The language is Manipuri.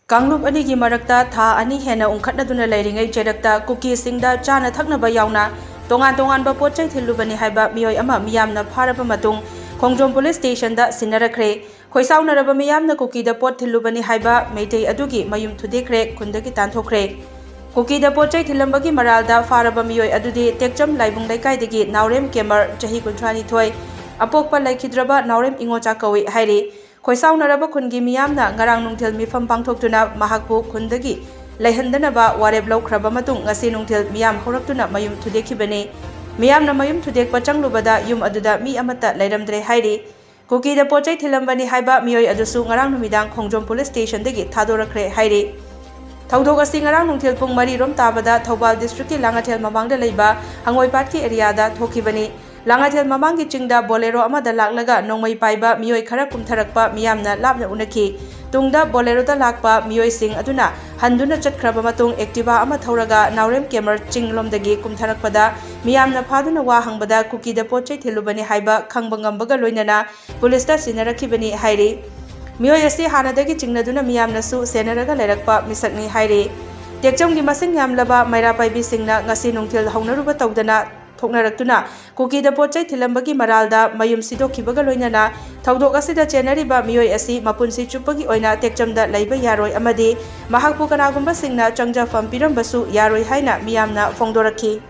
Kanglup anigi marakta tha ani hena ungkhatnaduna leiringai cherakta Kuki singda chana thaknaba yauna tongan ba Potchei Thillubani haiba miyoi ama Miyamna pharaba matung Khongjom police station da Thudekhre khoisaunaraba Miyamna Kuki da pot Thillubani haiba Meitei adugi Mayum Thudekhre Khundagi Tanthokhre Kuki da Potchei Thillambagi maralda pharaba miyoi adudi tekcham laibung laikaidagi naurem kemer chahi 32 apokpa laikhidraba naurem ingocha kawi hairi khoisaunaraba khungi Miyamna ngarang nungthil mifam pangthoktuna mahakpu Khundagi leihandanaba wareb laukraba matung ngasi nungthil miyam horaktuna Mayum Thudekhibani Miyamna Mayum Thudekpa changlubada yum aduda mi amata leiramdre hairi Kuki da Potchei Thillambani haiba miyoi adusu ngarang numidang Khongjom police station dagi Thudekhre hairi Thawdok asi ngarang nungthil pung 3 rom tabada Thobal district ki Langathel mamangda leiba Hangoipat ki area da thokibani Langathel mamangi chingda bolero amada laklaga nongmai paiba miyoi khara kumtharakpa Miyamna lapna unaki tungda bolero da lakpa miyoi sing aduna handuna chatkraba matung activa ama thauraga naurem kemer chinglomdagi kumtharakpada Miyamna phaduna wa hangbada Kuki da Potchei Thillubani haiba khangbangambaga loinana police da sinarakibani hairi miyoi asi hanadagi chingnaduna Miyamna su senaraga lerakpa misakni hairi tekchamgi masing yamlaba maira paibi singna ngasi nungthil haunaruba tawdana thoknaraktuna Kuki da Potchei Thillambagi maralda mayum sidokhibaga loinana thawdok asida chenariba miyoi asi mapunsi chupagi oina tekchamda leiba yaroi amadi mahakpu kanagumba singna changjafam pirambasu yaroi haina Miyamna phongdorakhi